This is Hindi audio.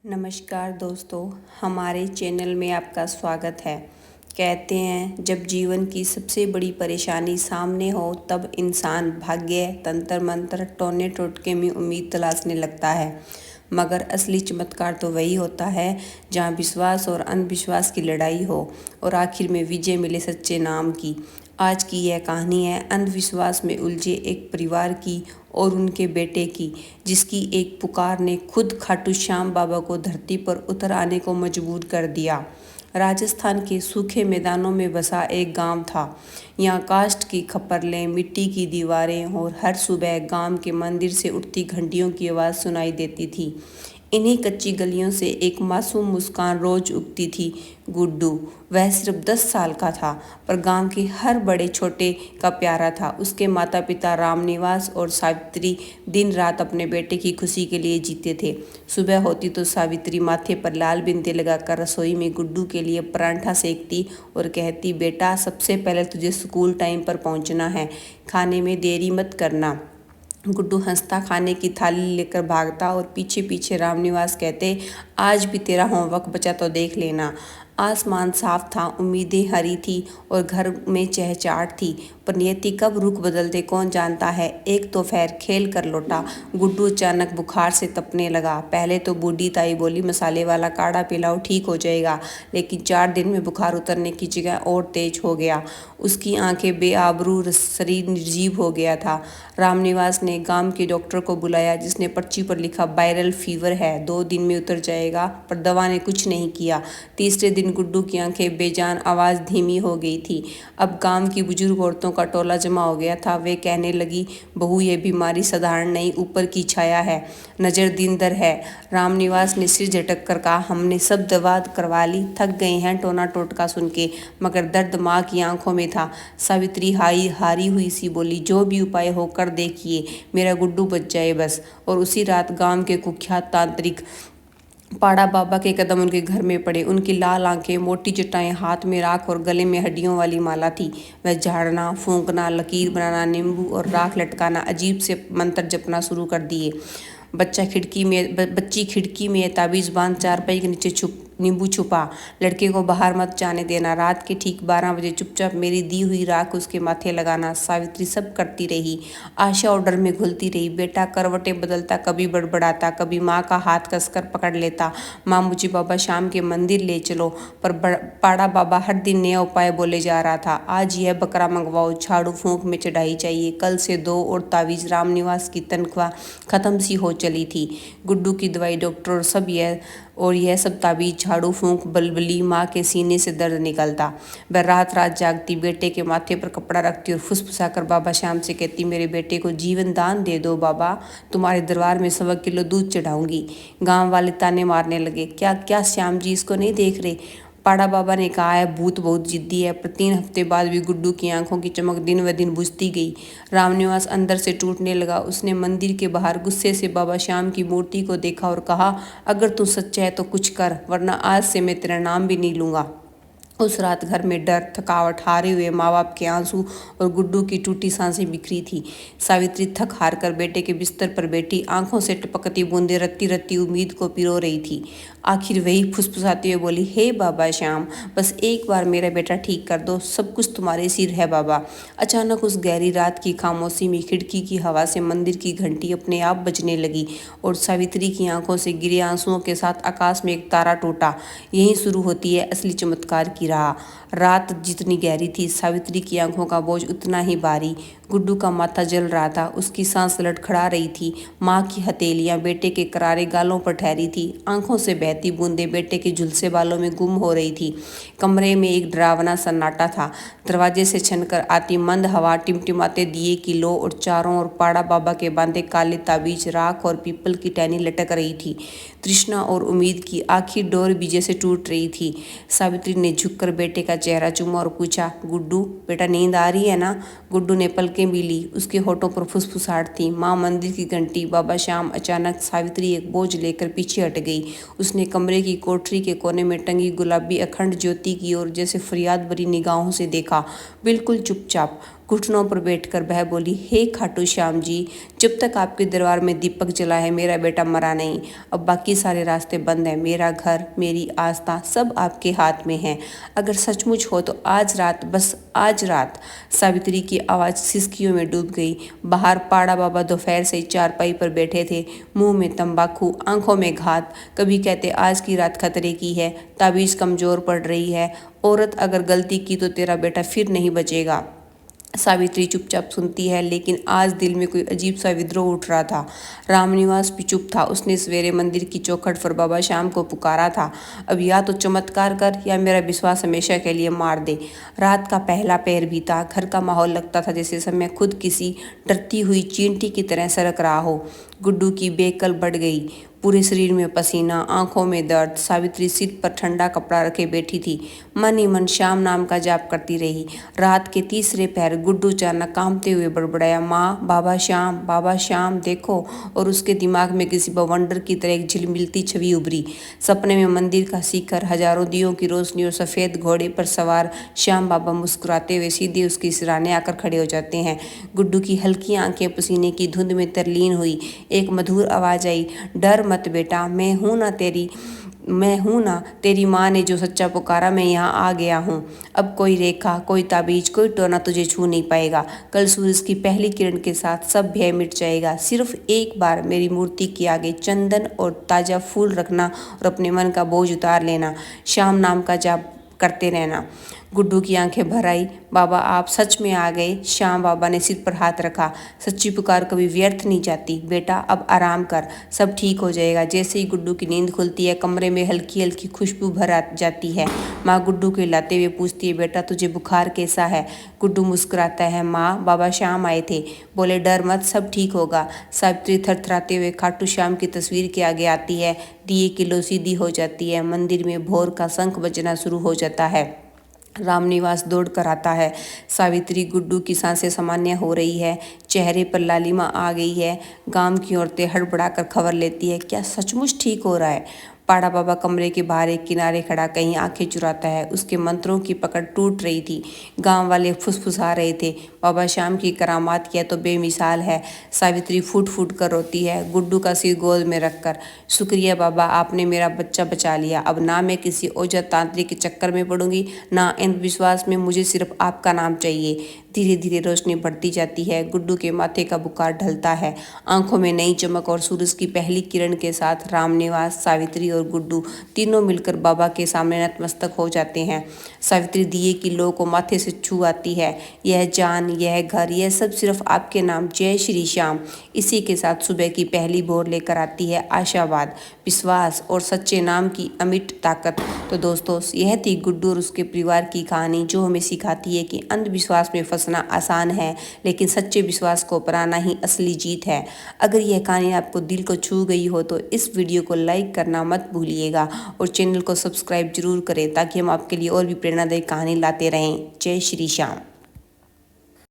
नमस्कार दोस्तों, हमारे चैनल में आपका स्वागत है। कहते हैं जब जीवन की सबसे बड़ी परेशानी सामने हो तब इंसान भाग्य, तंत्र मंत्र, टोने टोटके में उम्मीद तलाशने लगता है। मगर असली चमत्कार तो वही होता है जहाँ विश्वास और अंधविश्वास की लड़ाई हो और आखिर में विजय मिले सच्चे नाम की। आज की यह कहानी है अंधविश्वास में उलझे एक परिवार की और उनके बेटे की, जिसकी एक पुकार ने खुद खाटू श्याम बाबा को धरती पर उतर आने को मजबूर कर दिया। राजस्थान के सूखे मैदानों में बसा एक गांव था। यहाँ काष्ठ की खप्परें, मिट्टी की दीवारें और हर सुबह गांव के मंदिर से उठती घंटियों की आवाज़ सुनाई देती थी। इन्हीं कच्ची गलियों से एक मासूम मुस्कान रोज उगती थी। गुड्डू, वह सिर्फ 10 साल का था, पर गांव के हर बड़े छोटे का प्यारा था। उसके माता पिता रामनिवास और सावित्री दिन रात अपने बेटे की खुशी के लिए जीते थे। सुबह होती तो सावित्री माथे पर लाल बिंदी लगाकर रसोई में गुड्डू के लिए परांठा सेकती और कहती, बेटा सबसे पहले तुझे स्कूल टाइम पर पहुंचना है, खाने में देरी मत करना। गुड्डू हंसता खाने की थाली लेकर भागता और पीछे पीछे रामनिवास कहते, आज भी तेरा होमवर्क बचा तो देख लेना। आसमान साफ था, उम्मीदें हरी थी और घर में चहचहाट थी, पर नियति कब रुख बदलते कौन जानता है। एक दोपहर खेल कर लौटा गुड्डू अचानक बुखार से तपने लगा। पहले तो बूढ़ी ताई बोली, मसाले वाला काढ़ा पिलाओ ठीक हो जाएगा, लेकिन 4 दिन में बुखार उतरने की जगह और तेज हो गया। उसकी आंखें बेआबरू, शरीर निर्जीव हो गया था। रामनिवास ने गांव के डॉक्टर को बुलाया, जिसने पर्ची पर लिखा, वायरल फीवर है, 2 दिन में उतर जाएगा, पर दवा ने कुछ नहीं किया। तीसरे दिन गुड्डू की आंखें बेजान, आवाज़ धीमी हो गई थी। अब गांव की बुजुर्ग औरतों का टोला जमा हो गया था। वे कहने लगी, बहू ये बीमारी साधारण नहीं, ऊपर की छाया है, नज़र दीनदर है। रामनिवास ने सिर झटक कर कहा, हमने सब दवा करवा ली, थक गए हैं टोना टोटका सुन के, मगर दर्द माँ की आंखों में था। सावित्री हारी हुई सी बोली, जो भी उपाय हो कर देखिए, मेरा गुड्डू बच जाए बस। और उसी रात गांव के कुख्यात तांत्रिक पाड़ा बाबा के कदम उनके घर में पड़े। उनकी लाल आंखें, मोटी जटाएं, हाथ में राख और गले में हड्डियों वाली माला थी। वह झाड़ना, फूंकना, लकीर बनाना, नींबू और राख लटकाना, अजीब से मंत्र जपना शुरू कर दिए। बच्ची खिड़की में ताबीज़ बांध चारपाई के नीचे नींबू छुपा, लड़के को बाहर मत जाने देना, रात के ठीक 12 बजे चुपचाप मेरी दी हुई राख उसके माथे लगाना। सावित्री सब करती रही। आशा और डर में घुलती रही। बेटा करवटें बदलता, कभी बड़बड़ाता, कभी माँ का हाथ कसकर पकड़ लेता, माँ मुझे बाबा शाम के मंदिर ले चलो। पर पाड़ा बाबा हर दिन नया उपाय बोले जा रहा था। आज यह बकरा मंगवाओ, झाड़ू फूंक में चढ़ाई चाहिए, कल से 2 और तावीज़। रामनिवास की तनख्वाह खत्म सी हो चली थी। गुड्डू की दवाई, डॉक्टर और यह सब ताबीज़, झाड़ू फूंक, बलबली। माँ के सीने से दर्द निकलता। वह रात रात जागती, बेटे के माथे पर कपड़ा रखती और फुसफुसाकर बाबा श्याम से कहती, मेरे बेटे को जीवन दान दे दो बाबा, तुम्हारे दरबार में 1.25 किलो दूध चढ़ाऊंगी। गांव वाले ताने मारने लगे, क्या क्या श्याम जी इसको नहीं देख रहे। पाड़ा बाबा ने कहा है, भूत बहुत जिद्दी है। पर 3 हफ्ते बाद भी गुड्डू की आंखों की चमक दिन व दिन बुझती गई। रामनिवास अंदर से टूटने लगा। उसने मंदिर के बाहर गुस्से से बाबा श्याम की मूर्ति को देखा और कहा, अगर तू सच्चा है तो कुछ कर, वरना आज से मैं तेरा नाम भी नहीं लूँगा। उस रात घर में डर, थकावट, हारे हुए माँ बाप के आंसू और गुड्डू की टूटी सांसें बिखरी थी। सावित्री थक हार कर बेटे के बिस्तर पर बैठी, आंखों से टपकती बूंदें रत्ती रत्ती उम्मीद को पिरो रही थी। आखिर वही फुसफुसाते हुए बोली, हे बाबा श्याम, बस एक बार मेरा बेटा ठीक कर दो, सब कुछ तुम्हारे सिर है बाबा। अचानक उस गहरी रात की खामोशी में खिड़की की हवा से मंदिर की घंटी अपने आप बजने लगी और सावित्री की आंखों से गिरे आंसुओं के साथ आकाश में एक तारा टूटा। यहीं शुरू होती है असली चमत्कार की राह। रात जितनी गहरी थी, सावित्री की आंखों का बोझ उतना ही भारी। गुड्डू का माथा जल रहा था, उसकी सांस लड़खड़ा रही थी। माँ की हथेलियाँ बेटे के करारे गालों पर ठहरी थी। आंखों से बहती बूंदें बेटे के झुलसे बालों में गुम हो रही थी। कमरे में एक डरावना सन्नाटा था। दरवाजे से छनकर आती मंद हवा, टिमटिमाते दिए की लो और चारों ओर पाड़ा बाबा के बांधे काले ताबीज, राख और पीपल की टहनी लटक रही थी। तृष्णा और उम्मीद की आखिर डोर भी जैसे टूट रही थी। सावित्री ने झुककर बेटे का चेहरा चूमा और पूछा, गुड्डू बेटा नींद आ रही है ना। गुड्डू ने पलकें भी ली। उसके होठों पर फुसफुसाहट थी। माँ, मंदिर की घंटी, बाबा श्याम। अचानक सावित्री एक बोझ लेकर पीछे हट गई। उसने कमरे की कोठरी के कोने में टंगी गुलाबी अखंड ज्योति की ओर जैसे फरियाद भरी निगाहों से देखा, बिल्कुल चुपचाप। घुटनों पर बैठकर वह बोली, हे खाटू श्याम जी, जब तक आपके दरबार में दीपक जला है मेरा बेटा मरा नहीं। अब बाकी सारे रास्ते बंद हैं। मेरा घर, मेरी आस्था सब आपके हाथ में है। अगर सचमुच हो तो आज रात, बस आज रात। सावित्री की आवाज़ सिसकियों में डूब गई। बाहर पाड़ा बाबा दोपहर से चारपाई पर बैठे थे, मुंह में तंबाकू, आंखों में घात। कभी कहते आज की रात खतरे की है, ताबीज़ कमज़ोर पड़ रही है, औरत अगर गलती की तो तेरा बेटा फिर नहीं बचेगा। सावित्री चुपचाप सुनती है, लेकिन आज दिल में कोई अजीब सा विद्रोह उठ रहा था। रामनिवास भी चुप था। उसने सवेरे मंदिर की चौखट पर बाबा श्याम को पुकारा था, अब या तो चमत्कार कर या मेरा विश्वास हमेशा के लिए मार दे। रात का पहला पहर भी था। घर का माहौल लगता था जैसे समय खुद किसी डरती हुई चींटी की तरह सरक रहा हो। गुड्डू की बेकल बढ़ गई, पूरे शरीर में पसीना, आंखों में दर्द। सावित्री सिर पर ठंडा कपड़ा रखे बैठी थी, मन ही मन श्याम नाम का जाप करती रही। रात के तीसरे पहर गुड्डू अचानक कांपते हुए बड़बड़ाया, माँ, बाबा श्याम देखो। और उसके दिमाग में किसी बवंडर की तरह एक झिलमिलती छवि उभरी। सपने में मंदिर का शिखर, हजारों दियों की रोशनी और सफ़ेद घोड़े पर सवार श्याम बाबा मुस्कुराते हुए सीधे उसकी सिराने आकर खड़े हो जाते हैं। गुड्डू की हल्की आंखें पसीने की धुंध में तरलीन हुई। एक मधुर आवाज़ आई, डर मत बेटा, मैं हूँ ना तेरी माँ ने जो सच्चा पुकारा, मैं यहाँ आ गया हूँ। अब कोई रेखा, कोई ताबीज, कोई टोना तुझे छू नहीं पाएगा। कल सूरज की पहली किरण के साथ सब भय मिट जाएगा। सिर्फ एक बार मेरी मूर्ति के आगे चंदन और ताज़ा फूल रखना और अपने मन का बोझ उतार लेना। श्याम नाम का जाप करते रहना। गुड्डू की आंखें भर आई। बाबा, आप सच में आ गए। श्याम बाबा ने सिर पर हाथ रखा। सच्ची पुकार कभी व्यर्थ नहीं जाती। बेटा अब आराम कर, सब ठीक हो जाएगा। जैसे ही गुड्डू की नींद खुलती है, कमरे में हल्की हल्की खुशबू भर आ जाती है। माँ गुड्डू को हिलाते हुए पूछती है, बेटा तुझे बुखार कैसा है? गुड्डू मुस्कुराता है, माँ, बाबा श्याम आए थे, बोले डर मत, सब ठीक होगा। सावित्री थरथराते हुए खाटू श्याम की तस्वीर के आगे आती है। दिए की लो सीधी हो जाती है। मंदिर में भोर का शंख बजना शुरू हो जाता है। रामनिवास दौड़ कर आता है। सावित्री, गुड्डू की सांसें सामान्य हो रही है, चेहरे पर लालिमा आ गई है। गांव की औरतें हड़बड़ाकर खबर लेती है, क्या सचमुच ठीक हो रहा है? पाड़ा बाबा कमरे के बाहर एक किनारे खड़ा कहीं आंखें चुराता है। उसके मंत्रों की पकड़ टूट रही थी। गांव वाले फुसफुसा रहे थे, बाबा श्याम की करामात किया तो बेमिसाल है। सावित्री फूट फूट कर रोती है, गुड्डू का सिर गोद में रखकर। शुक्रिया बाबा, आपने मेरा बच्चा बचा लिया। अब ना मैं किसी ओझा तांत्रिक के चक्कर में पड़ूंगी, ना अंधविश्वास में। मुझे सिर्फ आपका नाम चाहिए। धीरे धीरे रोशनी बढ़ती जाती है। गुड्डू के माथे का बुखार ढलता है। आंखों में नई चमक और सूरज की पहली किरण के साथ रामनिवास, सावित्री और गुड्डू तीनों मिलकर बाबा के सामने नतमस्तक हो जाते हैं। सावित्री दिए की लो को माथे से छू आती है। यह जान, यह घर, यह सब सिर्फ आपके नाम, जय श्री श्याम। इसी के साथ सुबह की पहली भोर लेकर आती है आशावाद, विश्वास और सच्चे नाम की अमिट ताकत। तो दोस्तों, यह थी गुड्डू और उसके परिवार की कहानी, जो हमें सिखाती है कि अंधविश्वास में फंसना आसान है, लेकिन सच्चे विश्वास को अपनाना ही असली जीत है। अगर यह कहानी आपको दिल को छू गई हो तो इस वीडियो को लाइक करना मत भूलिएगा और चैनल को सब्सक्राइब जरूर करें, ताकि हम आपके लिए और भी प्रेरणादायक कहानी लाते रहें। जय श्री श्याम।